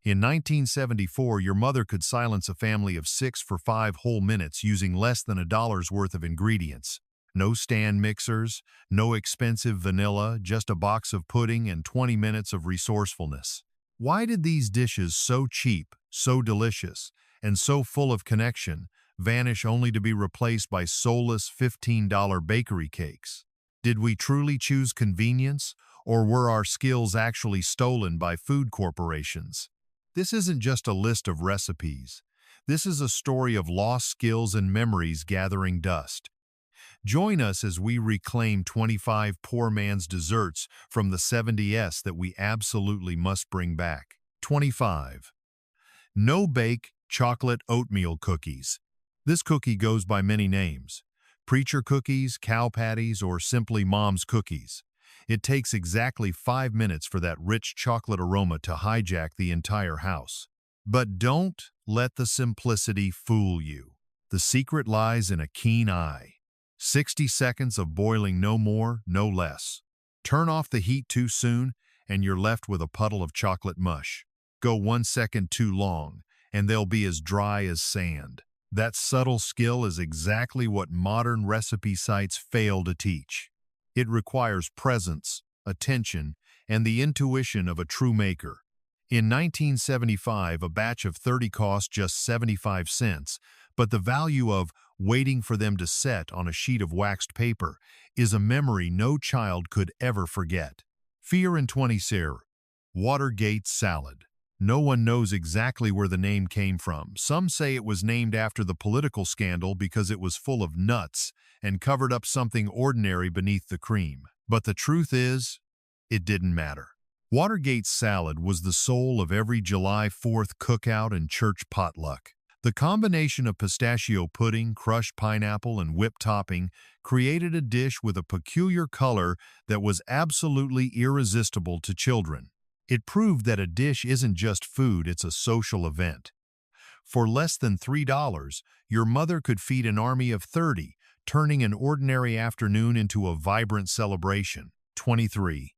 In 1974, your mother could silence a family of 6 for 5 whole minutes using less than $1 worth of ingredients. No stand mixers, no expensive vanilla, just a box of pudding and 20 minutes of resourcefulness. Why did these dishes, so cheap, so delicious, and so full of connection, vanish only to be replaced by soulless $15 bakery cakes? Did we truly choose convenience, or were our skills actually stolen by food corporations? This isn't just a list of recipes. This is a story of lost skills and memories gathering dust. Join us as we reclaim 25 poor man's desserts from the 70s that we absolutely must bring back. 25. No-bake chocolate oatmeal cookies. This cookie goes by many names: preacher cookies, cow patties, or simply mom's cookies. It takes exactly 5 minutes for that rich chocolate aroma to hijack the entire house. But don't let the simplicity fool you. The secret lies in a keen eye. 60 seconds of boiling, no more, no less. Turn off the heat too soon, and you're left with a puddle of chocolate mush. Go 1 second too long, and they'll be as dry as sand. That subtle skill is exactly what modern recipe sites fail to teach. It requires presence, attention, and the intuition of a true maker. In 1975, a batch of 30 cost just 75 cents, but the value of waiting for them to set on a sheet of waxed paper is a memory no child could ever forget. Fear in 20 Watergate salad. No one knows exactly where the name came from. Some say it was named after the political scandal because it was full of nuts and covered up something ordinary beneath the cream. But the truth is, it didn't matter. Watergate salad was the soul of every July 4th cookout and church potluck. The combination of pistachio pudding, crushed pineapple, and whipped topping created a dish with a peculiar color that was absolutely irresistible to children. It proved that a dish isn't just food, it's a social event. For less than $3, your mother could feed an army of 30, turning an ordinary afternoon into a vibrant celebration. 23.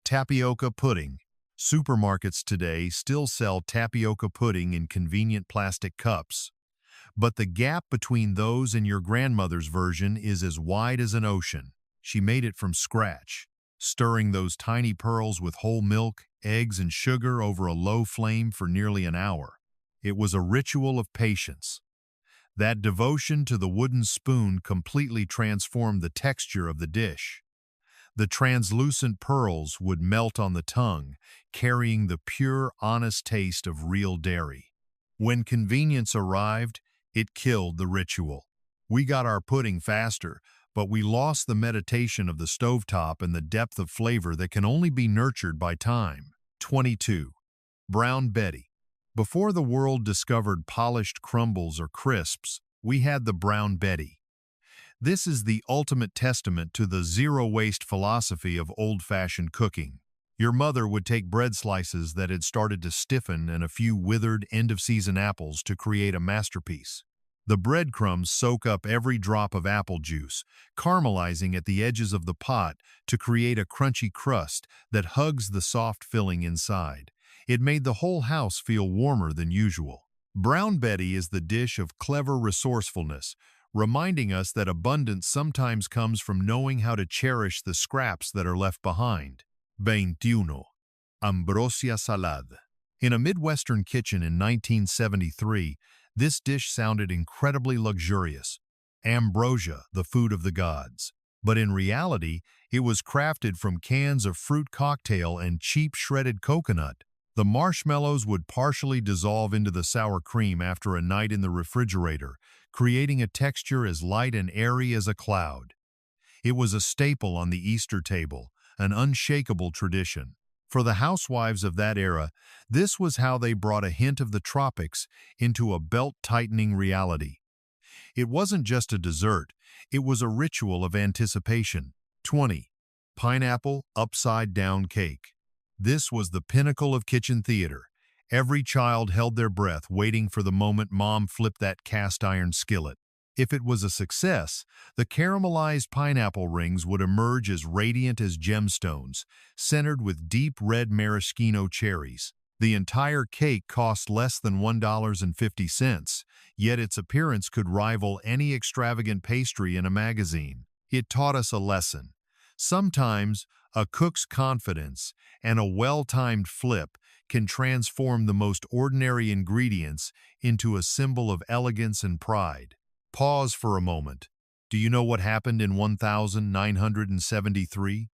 Tapioca pudding. Supermarkets today still sell tapioca pudding in convenient plastic cups. But the gap between those and your grandmother's version is as wide as an ocean. She made it from scratch, stirring those tiny pearls with whole milk, eggs, and sugar over a low flame for nearly an hour. It was a ritual of patience. That devotion to the wooden spoon completely transformed the texture of the dish. The translucent pearls would melt on the tongue, carrying the pure, honest taste of real dairy. When convenience arrived, it killed the ritual. We got our pudding faster, but we lost the meditation of the stovetop and the depth of flavor that can only be nurtured by time. 22. Brown Betty. Before the world discovered polished crumbles or crisps, we had the Brown Betty. This is the ultimate testament to the zero-waste philosophy of old-fashioned cooking. Your mother would take bread slices that had started to stiffen and a few withered end-of-season apples to create a masterpiece. The breadcrumbs soak up every drop of apple juice, caramelizing at the edges of the pot to create a crunchy crust that hugs the soft filling inside. It made the whole house feel warmer than usual. Brown Betty is the dish of clever resourcefulness, reminding us that abundance sometimes comes from knowing how to cherish the scraps that are left behind. 21. Ambrosia salad. In a Midwestern kitchen in 1973, this dish sounded incredibly luxurious. Ambrosia, the food of the gods. But in reality, it was crafted from cans of fruit cocktail and cheap shredded coconut. The marshmallows would partially dissolve into the sour cream after a night in the refrigerator, creating a texture as light and airy as a cloud. It was a staple on the Easter table, an unshakable tradition. For the housewives of that era, this was how they brought a hint of the tropics into a belt-tightening reality. It wasn't just a dessert, it was a ritual of anticipation. 20. Pineapple upside-down cake. This was the pinnacle of kitchen theater. Every child held their breath, waiting for the moment Mom flipped that cast-iron skillet. If it was a success, the caramelized pineapple rings would emerge as radiant as gemstones, centered with deep red maraschino cherries. The entire cake cost less than $1.50, yet its appearance could rival any extravagant pastry in a magazine. It taught us a lesson. Sometimes, a cook's confidence and a well-timed flip can transform the most ordinary ingredients into a symbol of elegance and pride. Pause for a moment. Do you know what happened in 1973?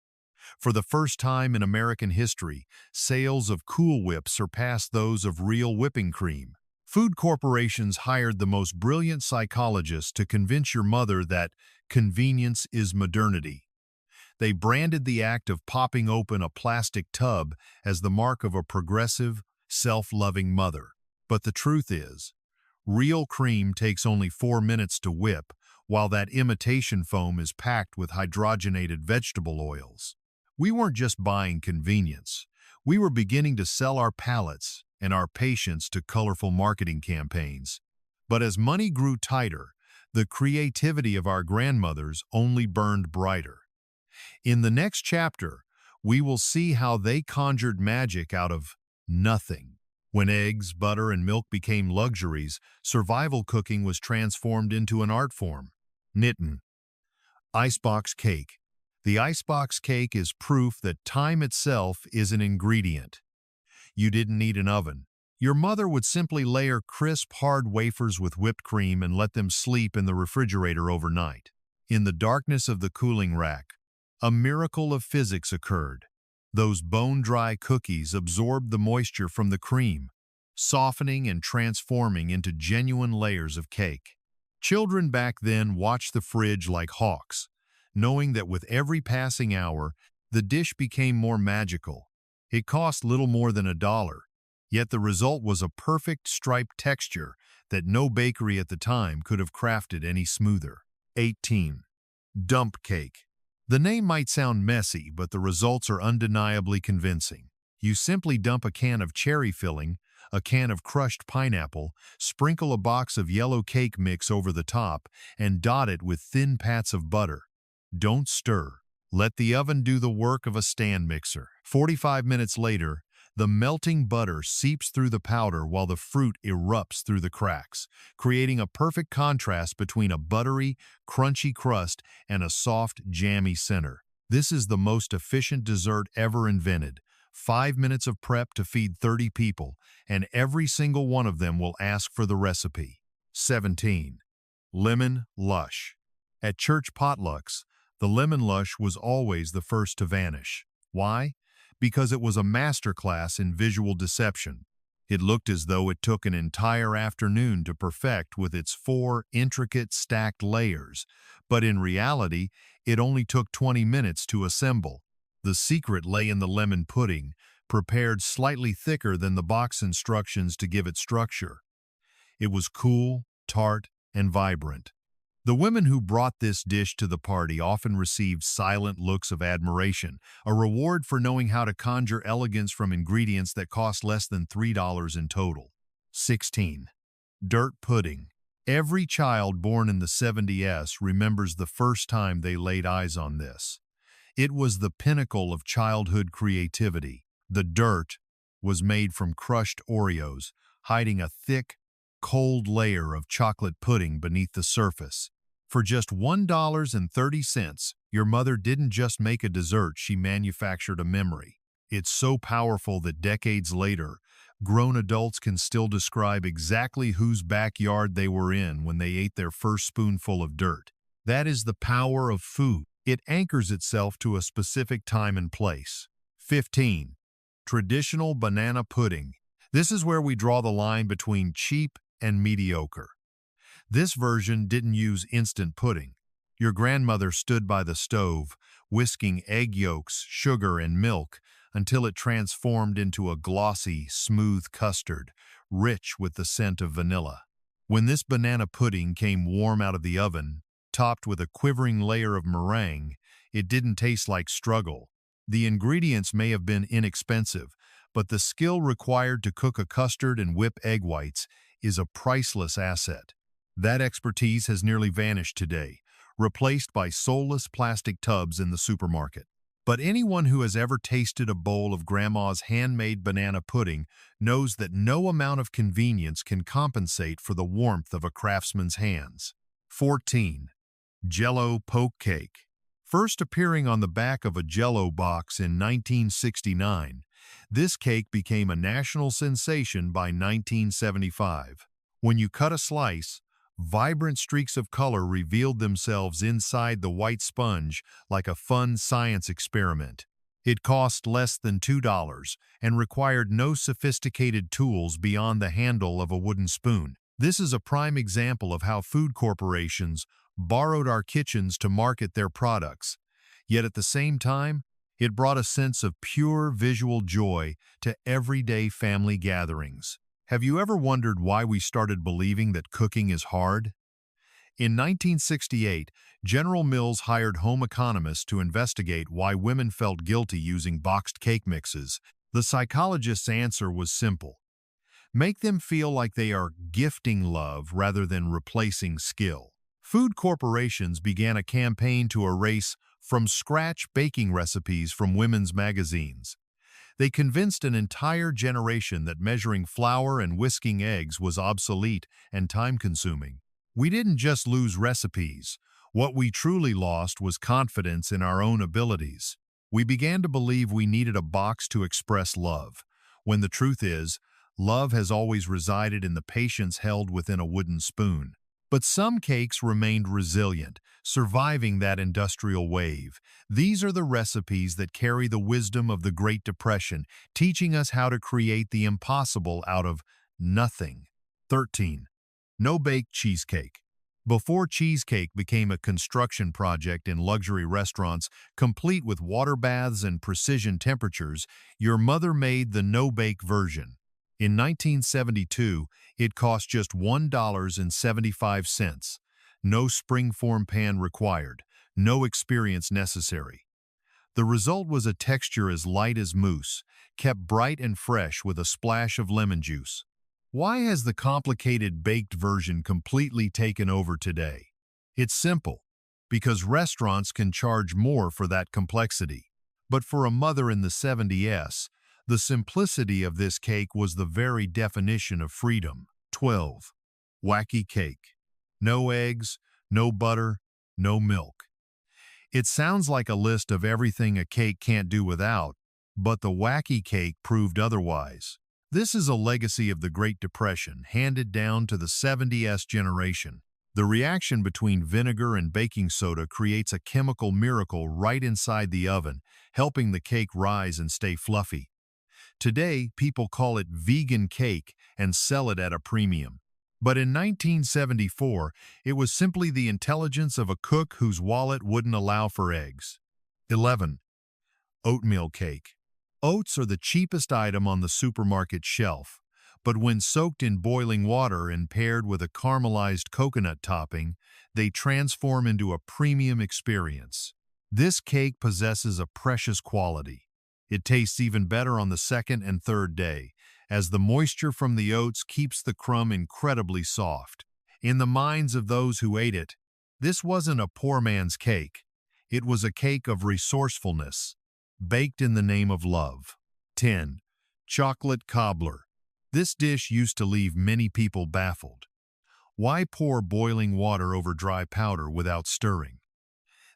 For the first time in American history, sales of Cool Whip surpassed those of real whipping cream. Food corporations hired the most brilliant psychologists to convince your mother that convenience is modernity. They branded the act of popping open a plastic tub as the mark of a progressive, self-loving mother. But the truth is, real cream takes only 4 minutes to whip, while that imitation foam is packed with hydrogenated vegetable oils. We weren't just buying convenience. We were beginning to sell our palates and our patience to colorful marketing campaigns. But as money grew tighter, the creativity of our grandmothers only burned brighter. In the next chapter, we will see how they conjured magic out of nothing. When eggs, butter, and milk became luxuries, survival cooking was transformed into an art form. Knitting. Icebox cake. The icebox cake is proof that time itself is an ingredient. You didn't need an oven. Your mother would simply layer crisp, hard wafers with whipped cream and let them sleep in the refrigerator overnight. In the darkness of the cooling rack, a miracle of physics occurred. Those bone-dry cookies absorbed the moisture from the cream, softening and transforming into genuine layers of cake. Children back then watched the fridge like hawks, knowing that with every passing hour, the dish became more magical. It cost little more than $1, yet the result was a perfect striped texture that no bakery at the time could have crafted any smoother. 18. Dump cake. The name might sound messy, but the results are undeniably convincing. You simply dump a can of cherry filling, a can of crushed pineapple, sprinkle a box of yellow cake mix over the top, and dot it with thin pats of butter. Don't stir. Let the oven do the work of a stand mixer. 45 minutes later, the melting butter seeps through the powder while the fruit erupts through the cracks, creating a perfect contrast between a buttery, crunchy crust and a soft, jammy center. This is the most efficient dessert ever invented. 5 minutes of prep to feed 30 people, and every single one of them will ask for the recipe. 17. Lemon Lush. At church potlucks, the lemon lush was always the first to vanish. Why? Because it was a masterclass in visual deception. It looked as though it took an entire afternoon to perfect with its 4 intricate stacked layers, but in reality, it only took 20 minutes to assemble. The secret lay in the lemon pudding, prepared slightly thicker than the box instructions to give it structure. It was cool, tart, and vibrant. The women who brought this dish to the party often received silent looks of admiration, a reward for knowing how to conjure elegance from ingredients that cost less than $3 in total. 16. Dirt pudding. Every child born in the 70s remembers the first time they laid eyes on this. It was the pinnacle of childhood creativity. The dirt was made from crushed Oreos, hiding a thick, cold layer of chocolate pudding beneath the surface. For just $1.30, your mother didn't just make a dessert, she manufactured a memory. It's so powerful that decades later, grown adults can still describe exactly whose backyard they were in when they ate their first spoonful of dirt. That is the power of food. It anchors itself to a specific time and place. 15. Traditional banana pudding. This is where we draw the line between cheap and mediocre. This version didn't use instant pudding. Your grandmother stood by the stove, whisking egg yolks, sugar, and milk until it transformed into a glossy, smooth custard, rich with the scent of vanilla. When this banana pudding came warm out of the oven, topped with a quivering layer of meringue, it didn't taste like struggle. The ingredients may have been inexpensive, but the skill required to cook a custard and whip egg whites is a priceless asset. That expertise has nearly vanished today, replaced by soulless plastic tubs in the supermarket. But anyone who has ever tasted a bowl of Grandma's handmade banana pudding knows that no amount of convenience can compensate for the warmth of a craftsman's hands. 14. Jell-O poke cake. First appearing on the back of a Jell-O box in 1969, this cake became a national sensation by 1975. When you cut a slice, vibrant streaks of color revealed themselves inside the white sponge like a fun science experiment. It cost less than $2 and required no sophisticated tools beyond the handle of a wooden spoon. This is a prime example of how food corporations borrowed our kitchens to market their products, yet at the same time, it brought a sense of pure visual joy to everyday family gatherings. Have you ever wondered why we started believing that cooking is hard? In 1968, General Mills hired home economists to investigate why women felt guilty using boxed cake mixes. The psychologist's answer was simple: make them feel like they are gifting love rather than replacing skill. Food corporations began a campaign to erase from-scratch baking recipes from women's magazines. They convinced an entire generation that measuring flour and whisking eggs was obsolete and time-consuming. We didn't just lose recipes. What we truly lost was confidence in our own abilities. We began to believe we needed a box to express love, when the truth is, love has always resided in the patience held within a wooden spoon. But some cakes remained resilient, surviving that industrial wave. These are the recipes that carry the wisdom of the Great Depression, teaching us how to create the impossible out of nothing. 13. No-bake cheesecake. Before cheesecake became a construction project in luxury restaurants, complete with water baths and precision temperatures, your mother made the no-bake version. In 1972, it cost just $1.75. No springform pan required, no experience necessary. The result was a texture as light as mousse, kept bright and fresh with a splash of lemon juice. Why has the complicated baked version completely taken over today? It's simple, because restaurants can charge more for that complexity. But for a mother in the 70s, the simplicity of this cake was the very definition of freedom. 12. Wacky Cake. No eggs, no butter, no milk. It sounds like a list of everything a cake can't do without, but the Wacky Cake proved otherwise. This is a legacy of the Great Depression, handed down to the 70s generation. The reaction between vinegar and baking soda creates a chemical miracle right inside the oven, helping the cake rise and stay fluffy. Today, people call it vegan cake and sell it at a premium. But in 1974, it was simply the intelligence of a cook whose wallet wouldn't allow for eggs. 11. Oatmeal cake. Oats are the cheapest item on the supermarket shelf, but when soaked in boiling water and paired with a caramelized coconut topping, they transform into a premium experience. This cake possesses a precious quality. It tastes even better on the second and third day, as the moisture from the oats keeps the crumb incredibly soft. In the minds of those who ate it, this wasn't a poor man's cake. It was a cake of resourcefulness, baked in the name of love. 10. Chocolate cobbler. This dish used to leave many people baffled. Why pour boiling water over dry powder without stirring?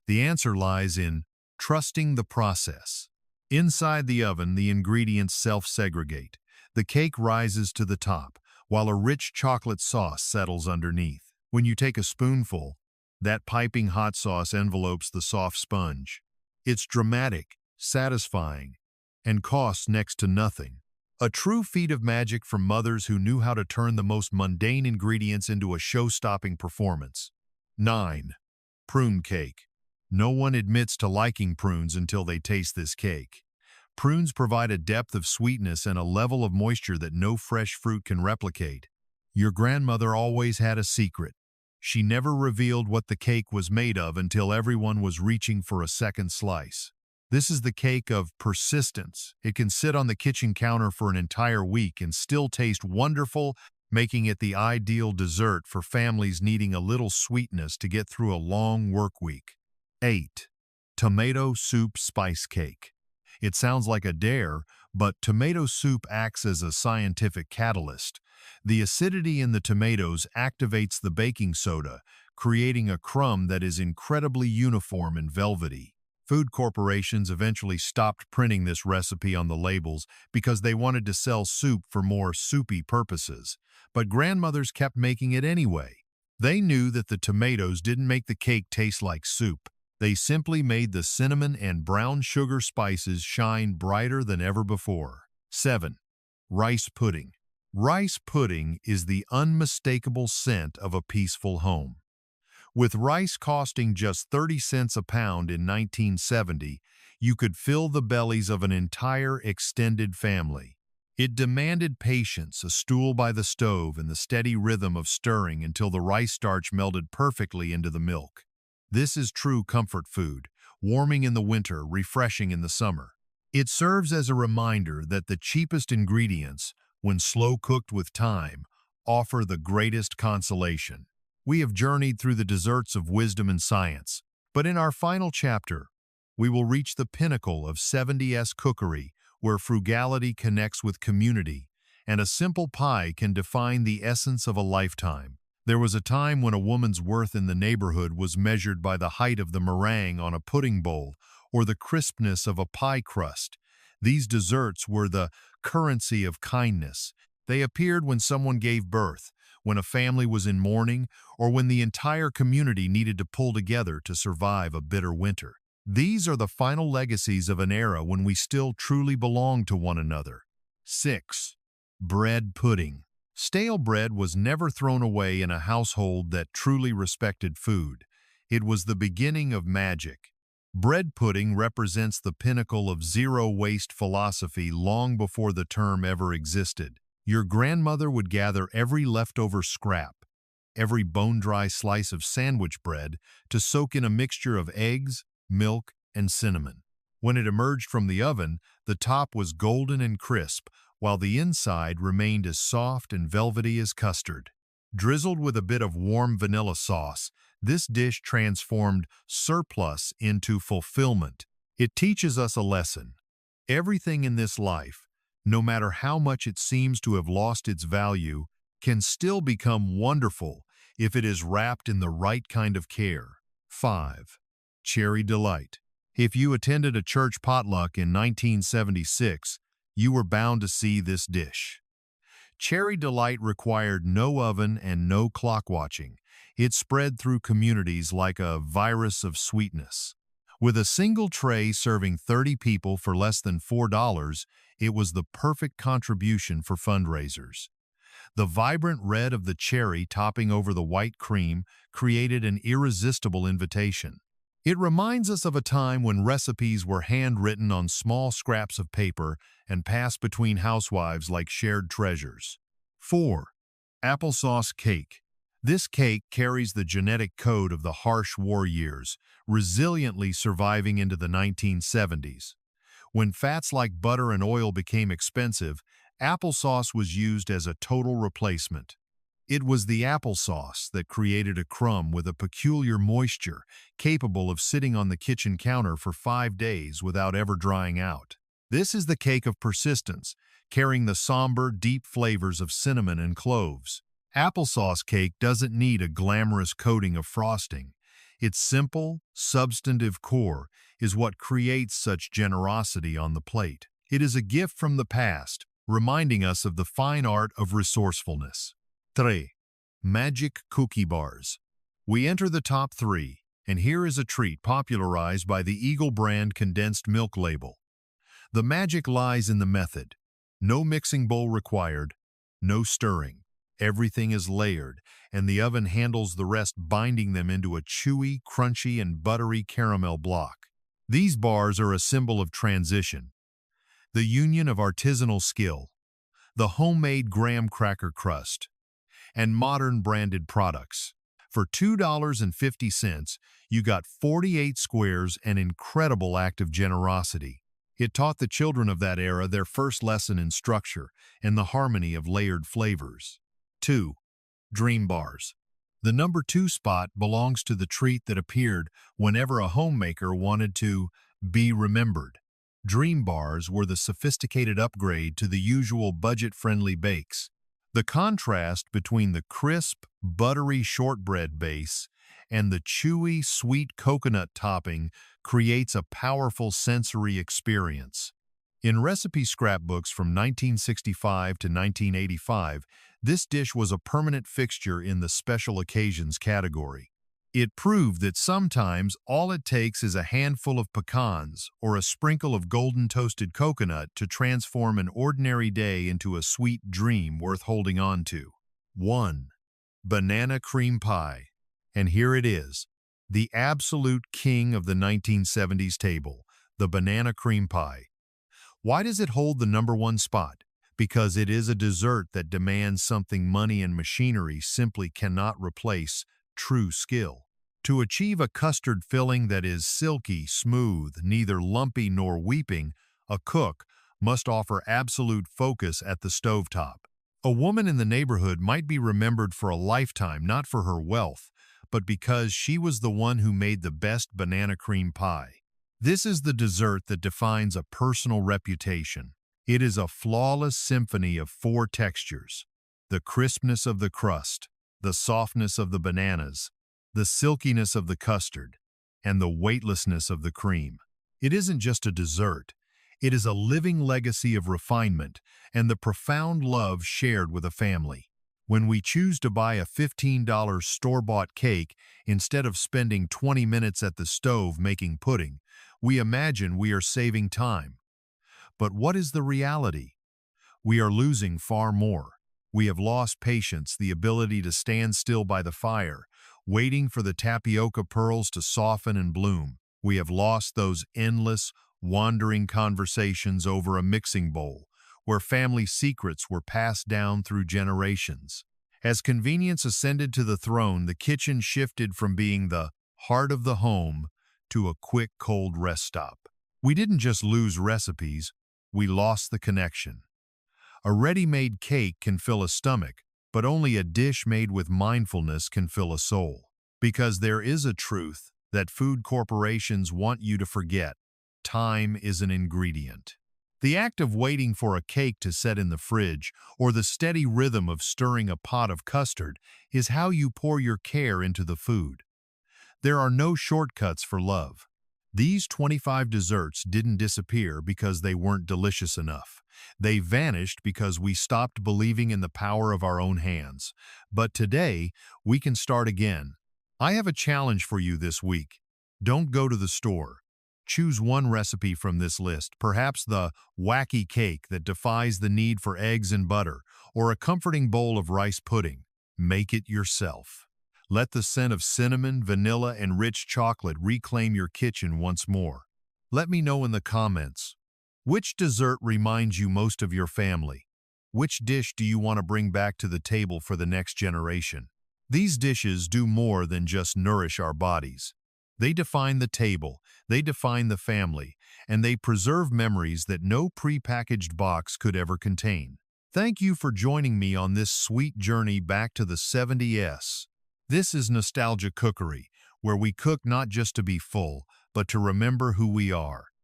The answer lies in trusting the process. Inside the oven, the ingredients self-segregate. The cake rises to the top, while a rich chocolate sauce settles underneath. When you take a spoonful, that piping hot sauce envelopes the soft sponge. It's dramatic, satisfying, and costs next to nothing. A true feat of magic from mothers who knew how to turn the most mundane ingredients into a show-stopping performance. 9. Prune cake. No one admits to liking prunes until they taste this cake. Prunes provide a depth of sweetness and a level of moisture that no fresh fruit can replicate. Your grandmother always had a secret. She never revealed what the cake was made of until everyone was reaching for a second slice. This is the cake of persistence. It can sit on the kitchen counter for an entire week and still taste wonderful, making it the ideal dessert for families needing a little sweetness to get through a long work week. 8. Tomato soup spice cake. It sounds like a dare, but tomato soup acts as a scientific catalyst. The acidity in the tomatoes activates the baking soda, creating a crumb that is incredibly uniform and velvety. Food corporations eventually stopped printing this recipe on the labels because they wanted to sell soup for more soupy purposes. But grandmothers kept making it anyway. They knew that the tomatoes didn't make the cake taste like soup. They simply made the cinnamon and brown sugar spices shine brighter than ever before. 7. Rice pudding. Rice pudding is the unmistakable scent of a peaceful home. With rice costing just 30 cents a pound in 1970, you could fill the bellies of an entire extended family. It demanded patience, a stool by the stove, and the steady rhythm of stirring until the rice starch melted perfectly into the milk. This is true comfort food, warming in the winter, refreshing in the summer. It serves as a reminder that the cheapest ingredients, when slow cooked with time, offer the greatest consolation. We have journeyed through the deserts of wisdom and science, but in our final chapter, we will reach the pinnacle of 70s cookery, where frugality connects with community, and a simple pie can define the essence of a lifetime. There was a time when a woman's worth in the neighborhood was measured by the height of the meringue on a pudding bowl or the crispness of a pie crust. These desserts were the currency of kindness. They appeared when someone gave birth, when a family was in mourning, or when the entire community needed to pull together to survive a bitter winter. These are the final legacies of an era when we still truly belong to one another. 6. Bread pudding. Stale bread was never thrown away in a household that truly respected food. It was the beginning of magic. Bread pudding represents the pinnacle of zero-waste philosophy long before the term ever existed. Your grandmother would gather every leftover scrap, every bone-dry slice of sandwich bread, to soak in a mixture of eggs, milk, and cinnamon. When it emerged from the oven, the top was golden and crisp, while the inside remained as soft and velvety as custard. Drizzled with a bit of warm vanilla sauce, this dish transformed surplus into fulfillment. It teaches us a lesson. Everything in this life, no matter how much it seems to have lost its value, can still become wonderful if it is wrapped in the right kind of care. 5. Cherry Delight. If you attended a church potluck in 1976, you were bound to see this dish. Cherry Delight required no oven and no clock watching. It spread through communities like a virus of sweetness. With a single tray serving 30 people for less than $4, it was the perfect contribution for fundraisers. The vibrant red of the cherry topping over the white cream created an irresistible invitation. It reminds us of a time when recipes were handwritten on small scraps of paper and passed between housewives like shared treasures. 4. Applesauce cake. This cake carries the genetic code of the harsh war years, resiliently surviving into the 1970s. When fats like butter and oil became expensive, applesauce was used as a total replacement. It was the applesauce that created a crumb with a peculiar moisture, capable of sitting on the kitchen counter for 5 days without ever drying out. This is the cake of persistence, carrying the somber, deep flavors of cinnamon and cloves. Applesauce cake doesn't need a glamorous coating of frosting. Its simple, substantive core is what creates such generosity on the plate. It is a gift from the past, reminding us of the fine art of resourcefulness. 3. Magic cookie bars. We enter the top 3, and here is a treat popularized by the Eagle brand condensed milk label. The magic lies in the method. No mixing bowl required, no stirring. Everything is layered, and the oven handles the rest, binding them into a chewy, crunchy, and buttery caramel block. These bars are a symbol of transition, the union of artisanal skill, the homemade graham cracker crust, and modern branded products. For $2.50, you got 48 squares, an incredible act of generosity. It taught the children of that era their first lesson in structure and the harmony of layered flavors. 2. Dream bars. The number 2 spot belongs to the treat that appeared whenever a homemaker wanted to be remembered. Dream bars were the sophisticated upgrade to the usual budget-friendly bakes. The contrast between the crisp, buttery shortbread base and the chewy, sweet coconut topping creates a powerful sensory experience. In recipe scrapbooks from 1965 to 1985, this dish was a permanent fixture in the special occasions category. It proved that sometimes all it takes is a handful of pecans or a sprinkle of golden toasted coconut to transform an ordinary day into a sweet dream worth holding on to. 1. Banana cream pie. And here it is, the absolute king of the 1970s table, the banana cream pie. Why does it hold the number 1 spot? Because it is a dessert that demands something money and machinery simply cannot replace: true skill. To achieve a custard filling that is silky, smooth, neither lumpy nor weeping, a cook must offer absolute focus at the stovetop. A woman in the neighborhood might be remembered for a lifetime not for her wealth, but because she was the one who made the best banana cream pie. This is the dessert that defines a personal reputation. It is a flawless symphony of 4 textures: the crispness of the crust, the softness of the bananas, the silkiness of the custard, and the weightlessness of the cream. It isn't just a dessert. It is a living legacy of refinement and the profound love shared with a family. When we choose to buy a $15 store-bought cake instead of spending 20 minutes at the stove making pudding, we imagine we are saving time. But what is the reality? We are losing far more. We have lost patience, the ability to stand still by the fire, waiting for the tapioca pearls to soften and bloom. We have lost those endless, wandering conversations over a mixing bowl, where family secrets were passed down through generations. As convenience ascended to the throne, the kitchen shifted from being the heart of the home to a quick, cold rest stop. We didn't just lose recipes, we lost the connection. A ready-made cake can fill a stomach, but only a dish made with mindfulness can fill a soul. Because there is a truth that food corporations want you to forget: time is an ingredient. The act of waiting for a cake to set in the fridge, or the steady rhythm of stirring a pot of custard, is how you pour your care into the food. There are no shortcuts for love. These 25 desserts didn't disappear because they weren't delicious enough. They vanished because we stopped believing in the power of our own hands. But today, we can start again. I have a challenge for you this week. Don't go to the store. Choose one recipe from this list, perhaps the wacky cake that defies the need for eggs and butter, or a comforting bowl of rice pudding. Make it yourself. Let the scent of cinnamon, vanilla, and rich chocolate reclaim your kitchen once more. Let me know in the comments. Which dessert reminds you most of your family? Which dish do you want to bring back to the table for the next generation? These dishes do more than just nourish our bodies. They define the table, they define the family, and they preserve memories that no prepackaged box could ever contain. Thank you for joining me on this sweet journey back to the 70s. This is Nostalgia Cookery, where we cook not just to be full, but to remember who we are.